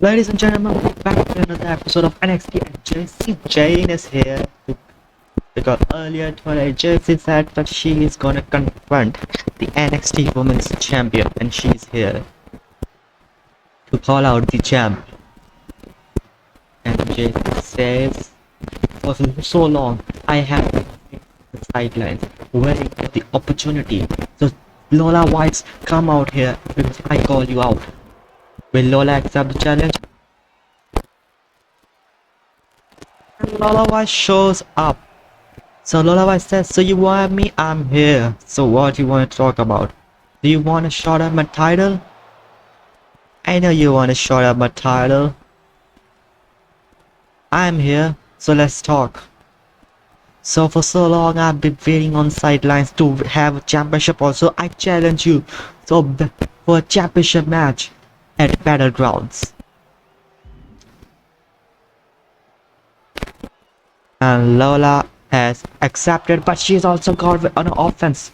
Ladies and gentlemen, welcome back to another episode of NXT, and Jessie Jane is here because earlier today Jessie said that she is gonna confront the NXT Women's Champion, and she's here to call out the champ. And Jessie says, for so long I have been on the sidelines waiting for the opportunity. So Lola Whites, come out here because I call you out. Will Lola accept the challenge? And Lola White shows up. So Lola White says, so you want me? I'm here. So what do you want to talk about? Do you want a shot at my title? I know you want a shot at my title. I'm here, so let's talk. So for so long I've been waiting on sidelines to have a championship also. I challenge you for a championship match at Battlegrounds. And Lola has accepted, but she's also got an offense.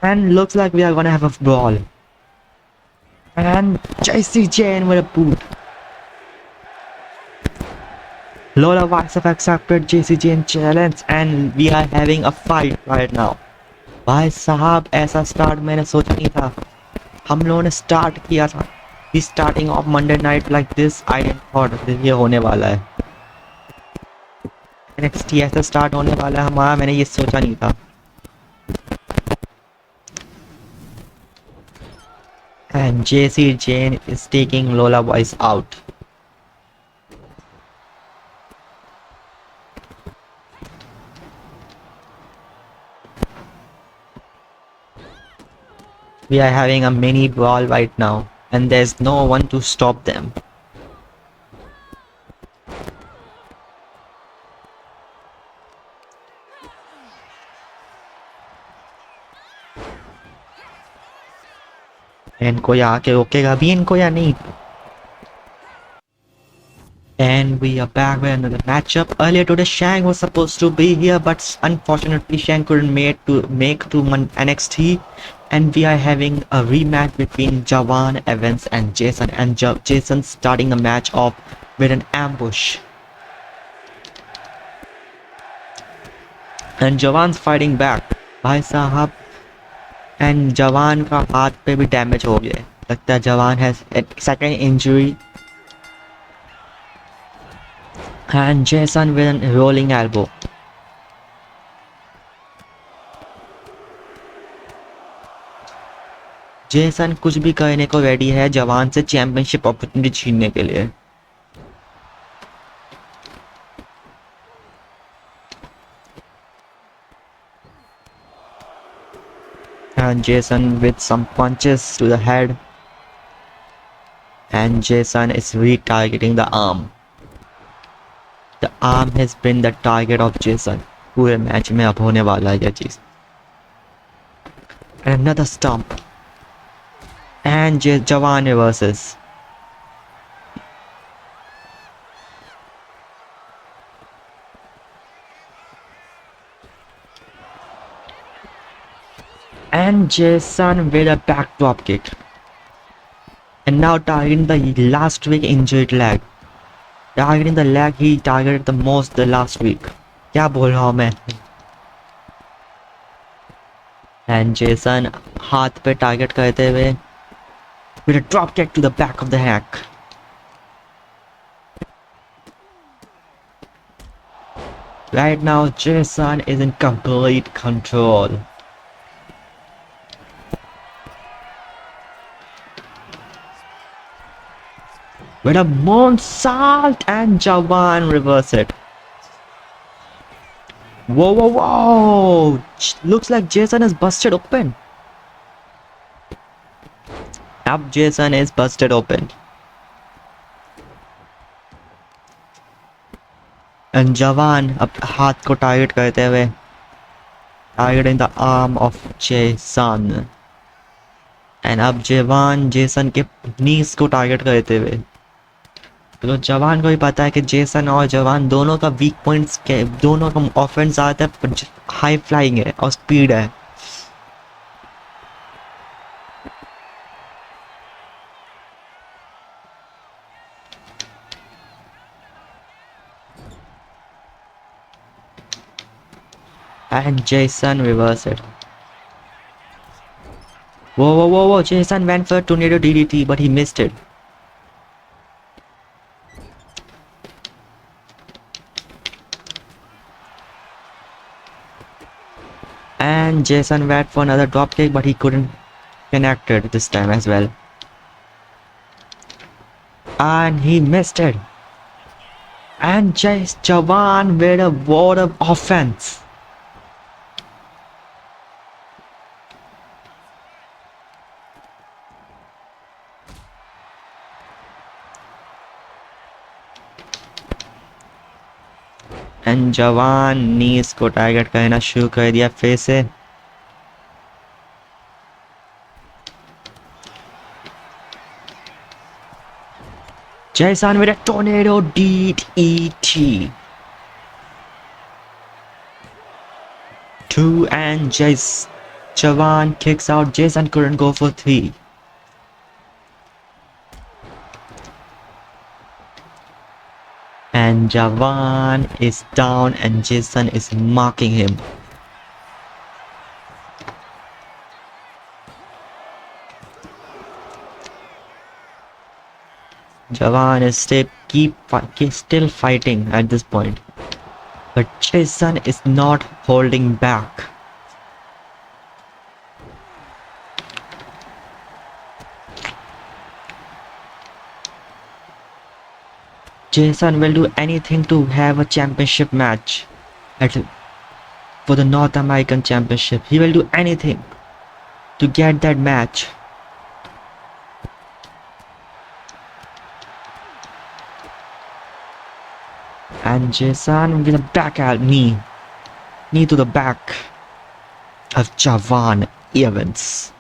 And looks like we are gonna have a brawl. And Jessie Jane with a boot. Lola Whites have accepted Jessie Jane challenge and we are having a fight right now. भाई साहब ऐसा start मैंने सोचा नहीं था. हम लोगों ने स्टार्ट किया था. We starting off Monday night like this. I didn't thought ये होने वाला है. NXT ऐसा स्टार्ट होने वाला है हमारा, मैंने ये सोचा नहीं था. And Jessie Jane is taking Lola White out. We are having a mini brawl right now, and there's no one to stop them. इनको यहाँ के रोकेगा भी इनको या नहीं? And we are back with another matchup. Earlier today Shang was supposed to be here, but unfortunately Shang couldn't make to NXT, and we are having a rematch between Jawan Evans and Jason, and Jason starting the match off with an ambush. And Jawan's fighting back. भाई साहब, and Jawan का हाथ पे भी damage हो गया है. लगता है Jawan has a second injury. And Jason with a rolling elbow. Jason कुछ भी करने को रेडी है जवान से चैंपियनशिप अपॉर्चुनिटी छीनने के लिए. And Jason with some punches to the head. And Jason is retargeting the arm. The arm has been the target of Jason. पूरे मैच में अब होने वाला है ये चीज. And another stomp. And Jawan reverses. And Jason with a backdrop kick. And now targeting the last week injured leg. Targeting the leg he targeted the most the last week. क्या बोल रहा हूँ मैं? And Jason हाथ पे target करते हुए with a drop kick to the back of the neck. Right now Jason is in complete control. With a moonsault, and Jawan reverse it. Whoa, whoa, whoa! Looks like Jason is busted open. Yep, Jason is busted open. And Jawan अब हाथ को target करते हुए targeting the arm of Jason. And अब Jawan Jason के knees को target करते हुए. तो जवान को भी पता है कि जेसन और जवान दोनों का वीक पॉइंट्स के दोनों का ऑफेंस आता है, हाई फ्लाइंग है और स्पीड है. And Jason reversed it. Whoa, whoa, whoa, whoa. Jason went for a tornado DDT, but he missed it. And Jason went for another dropkick, but he couldn't connect it this time as well. And he missed it. And Javan with a ward of offense. And जवान नीज को target करना शुरू कर दिया फिर से. Jason with a tornado DDT. 2 and Javan kicks out. Jason couldn't go for 3. And Javan is down and Jason is marking him. Javan is still fighting at this point. But Jason is not holding back. Jason will do anything to have a championship match for the North American Championship. He will do anything to get that match. And Jason with a back out knee to the back of Javan Evans.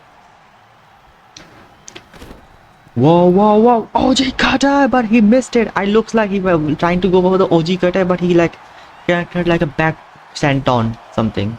Whoa, whoa, whoa, OG cutter, but he missed it. It looks like he was trying to go for the OG cutter, but he connected like a back senton something.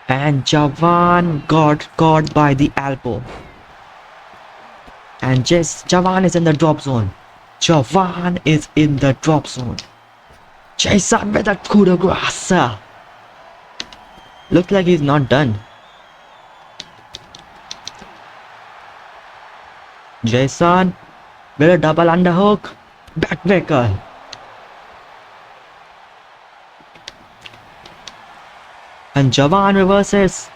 And Javan got caught by the elbow. And Javan is in the drop zone. Javan is in the drop zone. Jason with a coup de grace. Looks like he's not done. Jason with a double underhook. Backbreaker. And Javan reverses.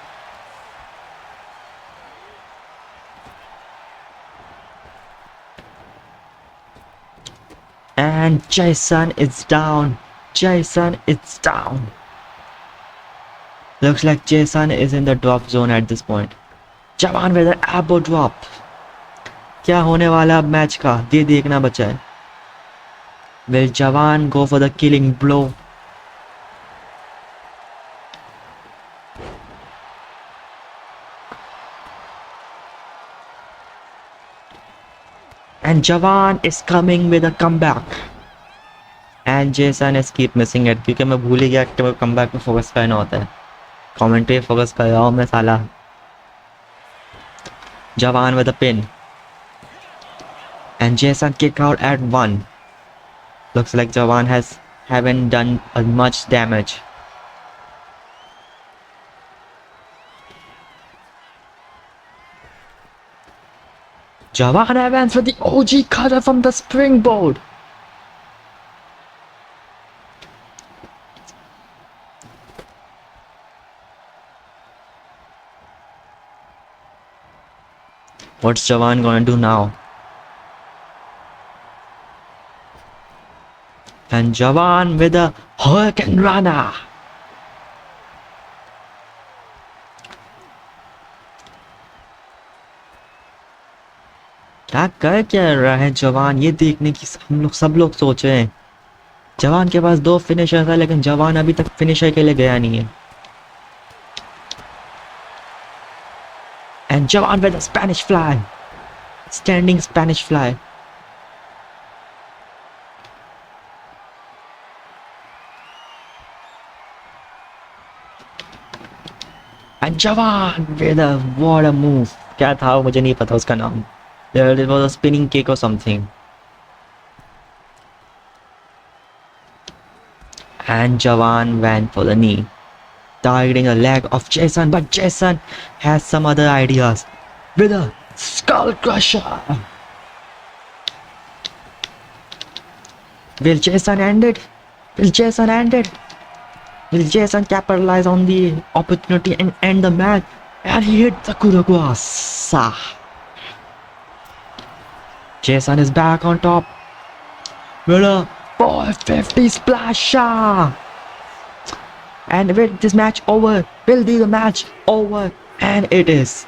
And Jason is down. Jason is down. Looks like Jason is in the drop zone at this point. Javan with an elbow drop. क्या होने वाला अब match का ये देखना बचा है. Will Javan go for the killing blow? And Javan is coming with a comeback. And Jason is keep missing it क्योंकि मैं भूल ही गया कि comeback में focus करना होता है. Commentary focus कर रहा हूँ मैं साला. Javan with a pin. And Jason kick out at 1. Looks like Javan haven't done much damage. Javan Evans with the OG cutter from the springboard. What's Javan gonna do now? And Javan with a Hurricane Rana. क्या कर क्या रहा है जवान ये देखने की सब लोग सोच रहे हैं. जवान के पास 2 फिनिशर था लेकिन जवान अभी तक फिनिशर के लिए गया नहीं है. And Javan with a Spanish fly. Standing Spanish fly. And Jawan with a what a move. क्या था मुझे नहीं पता उसका नाम. It was a spinning kick or something. And Jawan went for the knee, targeting the leg of Jason, but Jason has some other ideas with a skull crusher. Will Jason end it? Will Jason end it? Will Jason capitalize on the opportunity and end the match? And he hit the Kuroguasa. Jason is back on top. With a 450 splasher. And with this match over, will be the match over? And it is.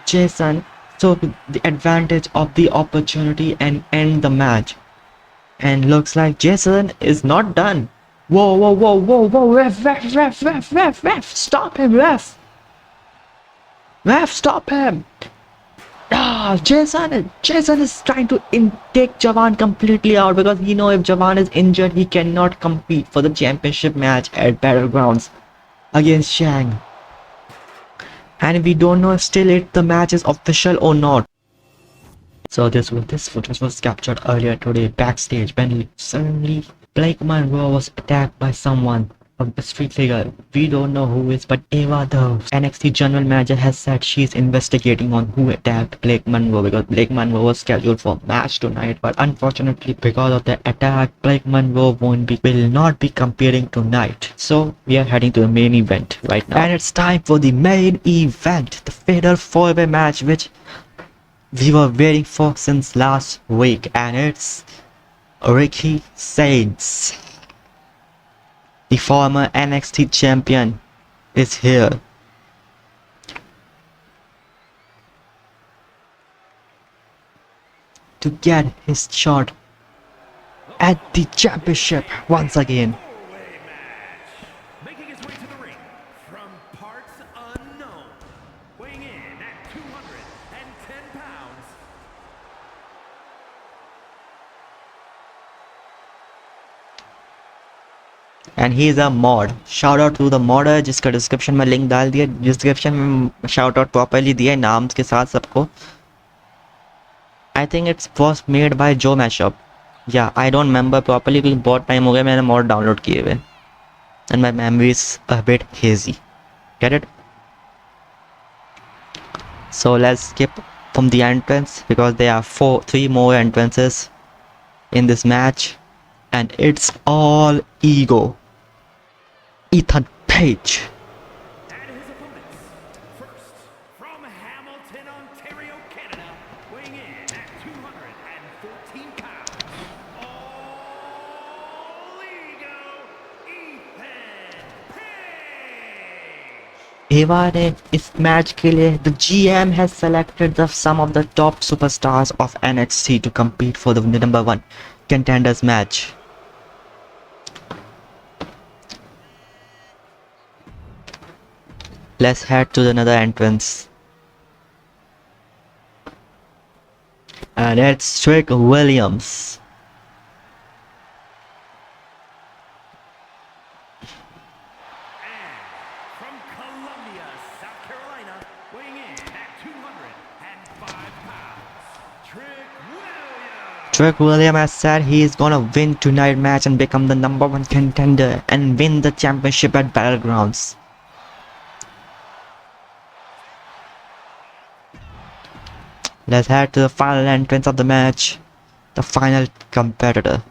Jason took the advantage of the opportunity and end the match. And looks like Jason is not done. Whoa, whoa, whoa, whoa, whoa, ref, stop him, ref. Ref, stop him. Jason is trying to take Jawan completely out because he knows if Jawan is injured, he cannot compete for the championship match at Battlegrounds against Shang. And we don't know if still the match is official or not. So this footage was captured earlier today backstage when suddenly Blake Monroe was attacked by someone, a street figure. We don't know who is, but Ava, the NXT general manager, has said she's investigating on who attacked Blake Monroe because Blake Monroe was scheduled for a match tonight, but unfortunately because of the attack, Blake Monroe will not be competing tonight. So we are heading to the main event right now. And it's time for the main event, the fatal 4-way match which we were waiting for since last week, and it's Ricky Saints, the former NXT champion, is here. To get his shot at the championship once again. Making his way to the ring from parts unknown, weighing in at 210 pounds. And he is a mod. Shout out to the modder जिसका description में link डाल दिया. Description में shout out properly दिया नाम के साथ सबको. I think it was made by Joe Mashup. Yeah, I don't remember properly because बहुत टाइम हो गया मैंने mod डाउनलोड किए हुए. And my memory is a bit hazy. Get it? So let's skip from the entrance because there are 3 more entrances in this match. And it's all ego. Ethan Page. And his opponents, first from Hamilton, Ontario, Canada, weighing in at 214 pounds. All ego, Ethan Page. एवा ने इस match के लिए the GM has selected some of the top superstars of NXT to compete for the #1 contenders match. Let's head to another entrance. And it's Trick Williams. From Columbia, South Carolina, weighing in at 205 pounds, Trick Williams. Trick Williams has said he is gonna win tonight match and become the #1 contender and win the championship at Battlegrounds. Let's head to the final entrance of the match. The final competitor.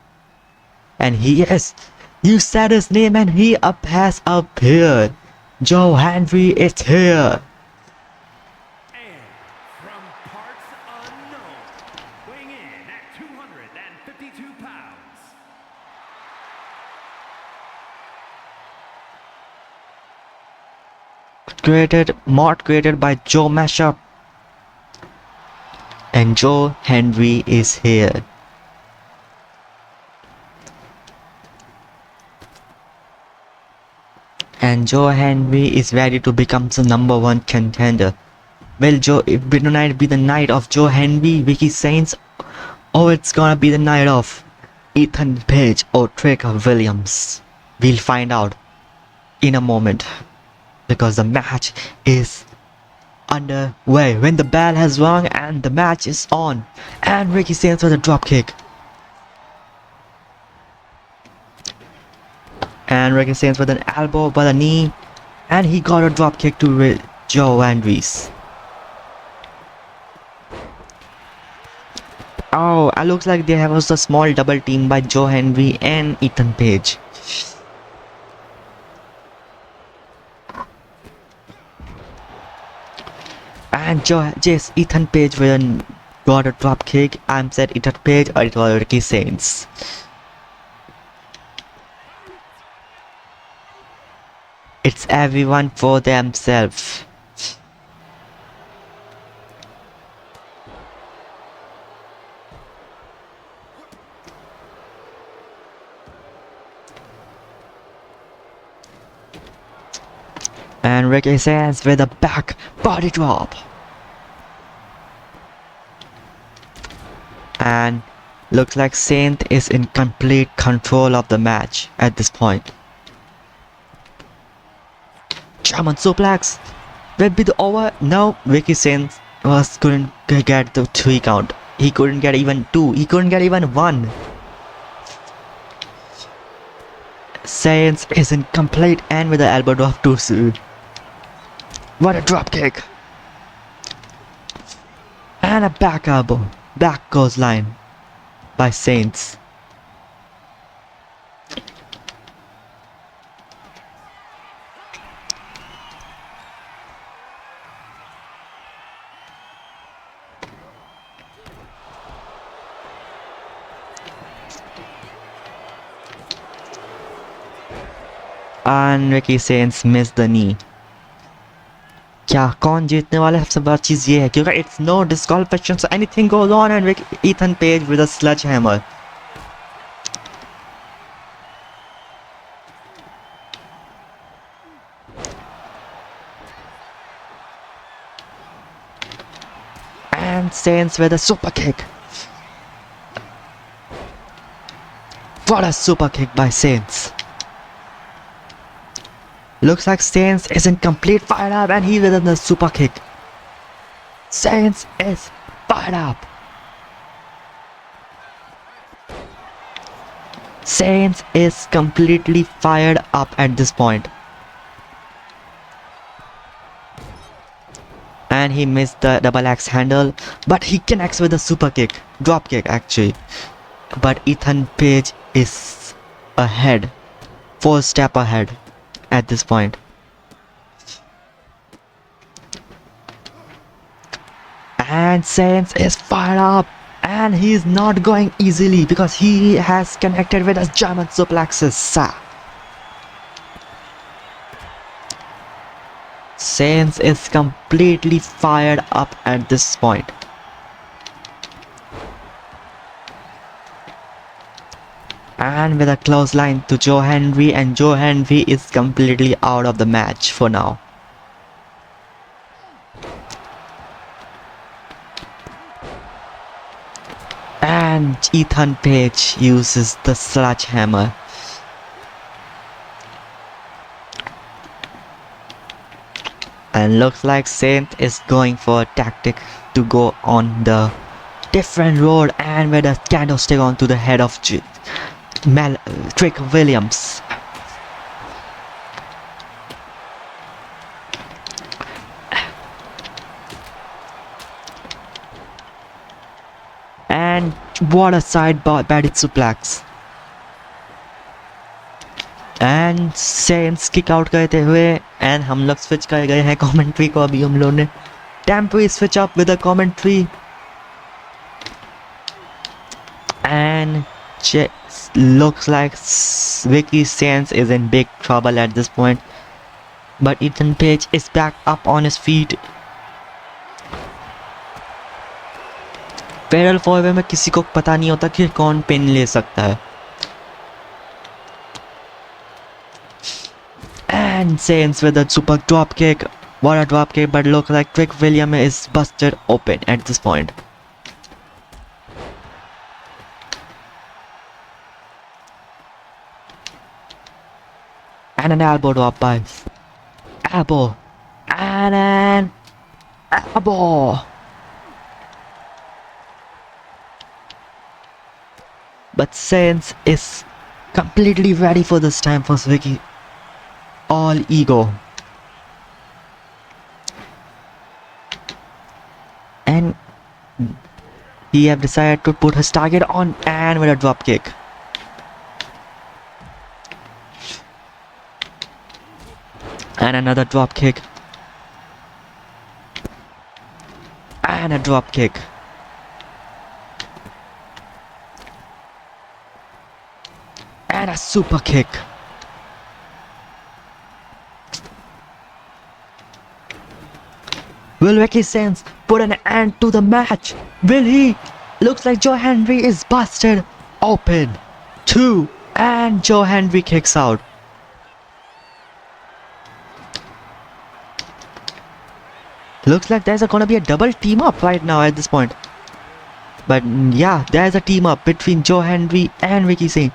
And he is, you said his name and he has appeared. Joe Henry is here. And from parts unknown, weighing in at 252 pounds. Mod created by Joe Mashup. And Joe Henry is here. And Joe Henry is ready to become the #1 contender. Will tonight be the night of Joe Henry, Ricky Saints, or it's gonna be the night of Ethan Page or Trick Williams? We'll find out in a moment. because the match is underway. When the bell has rung and the match is on, and Ricky Sainz with a drop kick. And Ricky Sainz with an elbow by the knee, and he got a drop kick to Joe Andrews. Oh, it looks like there was a small double team by Joe Henry and Ethan Page. And Ethan Page got a drop kick. I'm said Ethan Page or it was Ricky Sainz. It's everyone for themselves. And Ricky Sainz with a back body drop. And looks like Sainz is in complete control of the match at this point. German suplex. Will be the over? No, Ricky Sainz couldn't get the 3 count. He couldn't get even 2. He couldn't get even 1. Sainz is in complete and with the elbow drop to suit. What a drop kick. And a back elbow. Back goes line by Sainz. And Ricky Sainz missed the knee. क्या कौन जीतने वाला है सबसे बड़ी चीज ये है क्योंकि it's no disqualification so anything goes on and Ethan Page with a sledgehammer. And Sainz with a super kick. What a super kick by Sainz. Looks like Sainz is in complete fired up and he with the super kick. Sainz is fired up. Sainz is completely fired up at this point. And he missed the double axe handle, but he connects with a super kick, drop kick actually. But Ethan Page is ahead, 4 steps ahead at this point. And Sainz is fired up and he is not going easily because he has connected with a German suplexes. Sainz is completely fired up at this point. And with a close line to Joe Henry, and Joe Henry is completely out of the match for now. And Ethan Page uses the sledgehammer. And looks like Sainz is going for a tactic to go on the different road and with a candlestick onto the head of Trick Williams. And what a side body suplex. And Sainz kick out करते हुए and हम लोग switch कर गए हैं commentary को अभी हम लोगों ने temporary switch up with the commentary. And looks like Ricky Sainz is in big trouble at this point, but Ethan Page is back up on his feet. Fatal 4-way में किसी को पता नहीं होता कि कौन पिन ले सकता है. And Sainz with a super drop kick. What a drop kick, but looks like Trick Williams is busted open at this point. And an elbow drop by elbow, and an elbow. But Saints is completely ready for this time for Vicky. All ego. And he have decided to put his target on and with a drop kick. And another drop kick. And a drop kick. And a super kick. Will Ricky Sainz put an end to the match? Will he? Looks like Joe Henry is busted open. 2 and Joe Henry kicks out. Looks like there's gonna be a double team up right now at this point. But yeah, there's a team up between Joe Henry and Ricky Sainz.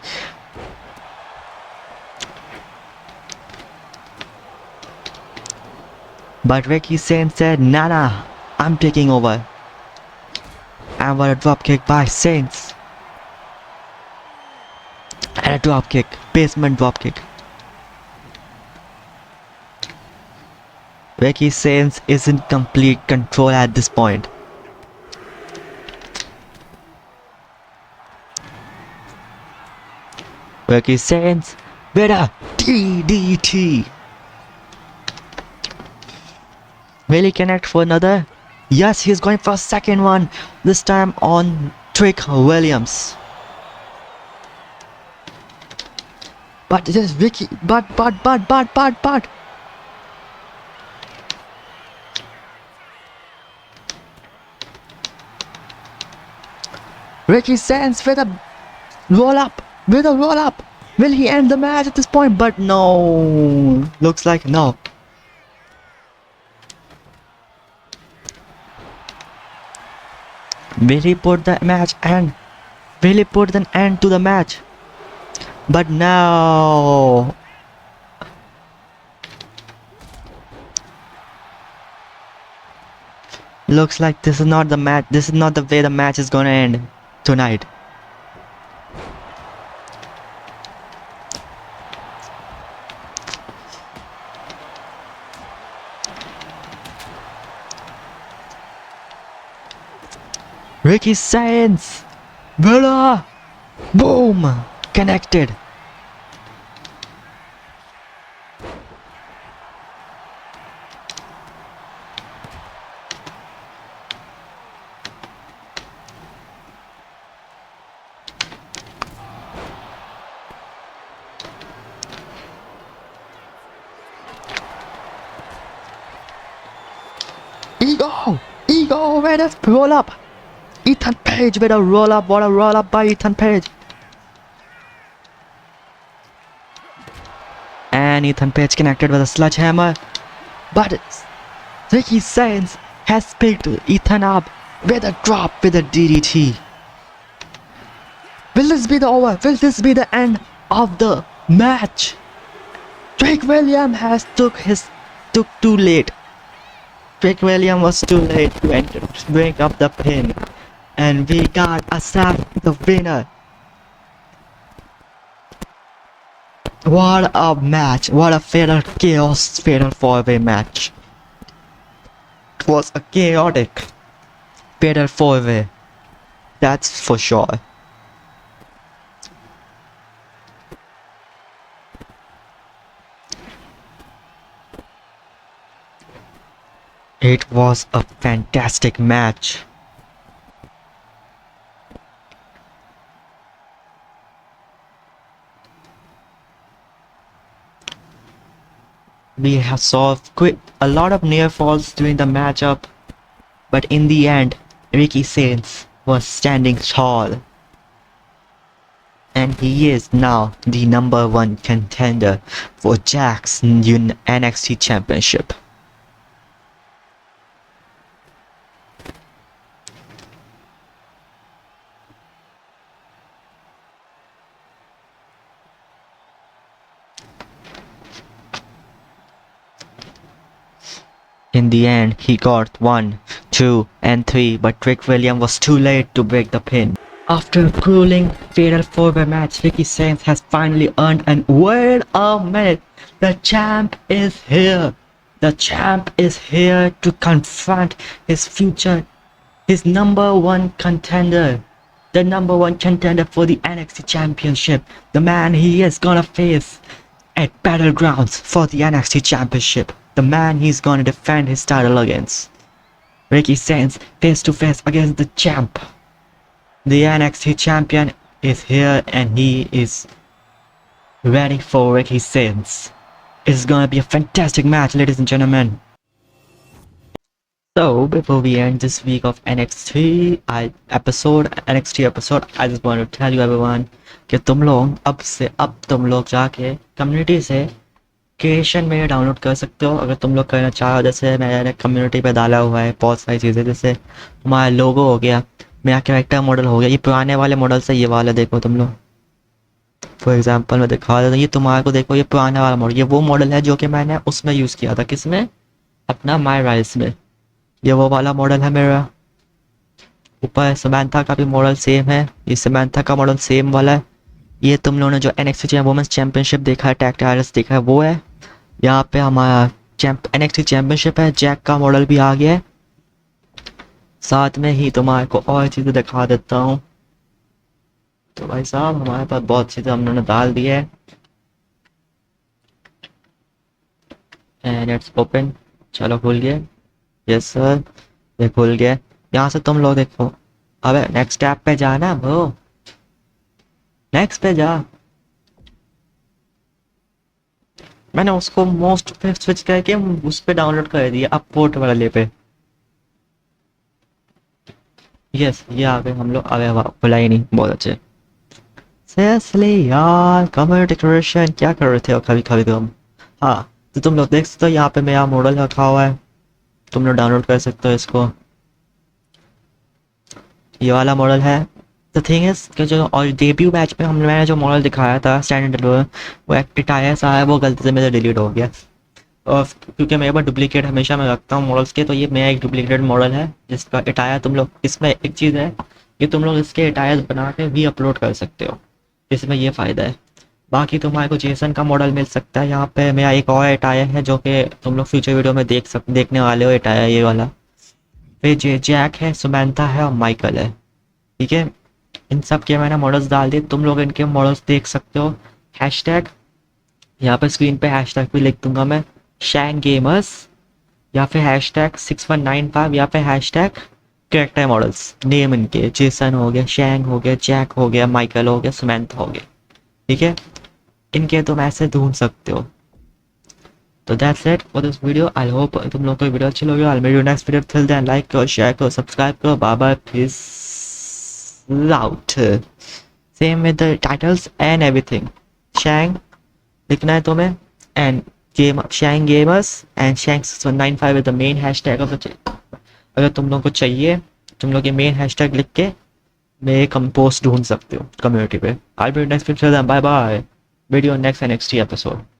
But Ricky Sainz said, nah, I'm taking over. And what a drop kick by Sainz. And a drop kick, basement drop kick. Ricky Sainz is in complete control at this point. Ricky Sainz with a DDT. Will he connect for another? Yes, he's going for a second one. This time on Trick Williams. But this Ricky, but. Ricky Sainz with a roll up. Will he end the match at this point? But no. Looks like no. Will he put the match and will he put an end to the match? But no. Looks like this is not the match. This is not the way the match is gonna end tonight. Ricky Sainz, Villa, boom, connected. Ego, with a roll up. Ethan Page with a roll up. What a roll up by Ethan Page. And Ethan Page connected with a sledgehammer. But Ricky Sainz has picked Ethan up with a drop with a DDT. Will this be the over? Will this be the end of the match? Drake Williams has took too late. Drake Williams was too late to break up the pin. And we got Asaf the winner. What a match. What a fatal chaos, fatal 4-way match. It was a chaotic fatal 4-way. That's for sure. It was a fantastic match. We have saw a lot of near falls during the matchup, but in the end, Ricky Sainz was standing tall. And he is now the #1 contender for Jack's NXT Championship. In the end, he got 1, 2, and 3, but Trick William was too late to break the pin. After a grueling fatal 4-way match, Ricky Sainz has finally earned an wait a minute. The champ is here. The champ is here to confront his future, his number one contender. The number one contender for the NXT Championship. The man he is gonna face at Battlegrounds for the NXT Championship. The man he's gonna defend his title against. Ricky Sainz face to face against the champ. The NXT champion is here and he is ready for Ricky Sainz. It's gonna be a fantastic match, ladies and gentlemen. So before we end this week of NXT episode, I just want to tell you everyone कि तुम लोग अब तुम लोग जाके community से creation में download कर सकते हो अगर तुम लोग करना चाहो। जैसे मैंने कम्युनिटी पे डाला हुआ है बहुत सारी चीज़ें, जैसे तुम्हारा लोगो हो गया, मेरा कैरेक्टर मॉडल हो गया। ये पुराने वाले मॉडल से ये वाला देखो तुम लोग, फॉर एग्जांपल मैं दिखा देता हूँ। ये तुम्हारे को देखो, ये पुराना वाला मॉडल, ये वो मॉडल है जो कि मैंने उसमें यूज़ किया था, किसमें, अपना माई राइस में। ये वो वाला मॉडल है मेरा। ऊपर समंथा का भी मॉडल सेम है, ये समंथा का मॉडल सेम वाला है। ये तुम लोगों ने जो NXT वुमेन्स चैंपियनशिप देखा है, टैग टाइटल्स देखा है, वो है। यहाँ पे हमारा NXT चैंपियनशिप है, जैक का मॉडल भी आ गया है। साथ में ही तुम्हारे को और चीज़ें दिखा देता हूँ। तो भाई साहब हमारे पास बहुत चीज़ें हम लोगों ने डाल दी है। एंड इट्स ओपन, चलो खुल गया। यस सर, ये खुल गया। यहाँ से तुम लोग देखो, अबे नेक्स्ट टैब पे जाना ब्रो, नेक्स्ट पे जा। मैंने उसको मोस्ट पे स्विच करके उस पे डाउनलोड कर दिया, अब पोर्ट वाले पे। यस ये आ गए हम लोग। अबे वाह, खुला ही नहीं, बहुत अच्छे। सीरियसली यार, कमर डेकोरेशन क्या कर रहे थे और कभी कभी तुम। हाँ तो तुम लोग देख सकते हो, यहाँ पे मेरा मॉडल रखा हुआ है, तुम लोग डाउनलोड कर सकते हो इसको। ये वाला मॉडल है। द थिंग इज कि जो और डेब्यू मैच में मैंने जो मॉडल दिखाया था स्टैंडर्ड, वो इटायर सा है, वो गलती से मेरे डिलीट हो गया। और क्योंकि मेरे पास डुप्लीकेट हमेशा मैं रखता हूँ मॉडल्स के, तो ये मेरा एक डुप्लीकेट मॉडल है जिसका इटायर तुम लोग, इसमें एक चीज़ है कि तुम लोग इसके इटायर बना के भी अपलोड कर सकते हो, इसमें ये फ़ायदा है। बाकी तुम्हारे को जेसन का मॉडल मिल सकता है। यहाँ पे मेरा एक और इटायर है जो कि तुम लोग फ्यूचर वीडियो में देखने वाले हो, इटायर ये वाला। फिर जैक है, सुमंथा है और माइकल है, ठीक है। इन सब के मैंने मॉडल्स डाल दिए, तुम लोग इनके मॉडल्स देख सकते हो। हैशटैग यहाँ पे स्क्रीन पे हैशटैग भी लिख दूंगा मैं, शैंग गेमर्स, या फिर हैशटैग 6195, या फिर हैशटैग कैरेक्टर मॉडल्स। नेम इनके जेसन हो गया, शैंग हो गया, जैक हो गया, माइकल हो गया, समंथा हो गया, ठीक है। इनके तुम ऐसे ढूंढ सकते हो। तो that's it for this video. I hope तुम लोग को वीडियो अच्छी लगी। I made next video, till then like करो, शेयर करो, सब्सक्राइब करो। Bye bye, peace out. Same with the titles and everything. Shang लिखना है तुम्हें, and game Shang gamers and Shang 195 with the main hashtag of the. अगर तुम लोग को चाहिए, तुम लोग ये मेन हैशटैग लिख के मेरे कंपोस्ट ढूंढ सकते हो कम्युनिटी पे। I will next video, bye bye, video next NXT episode.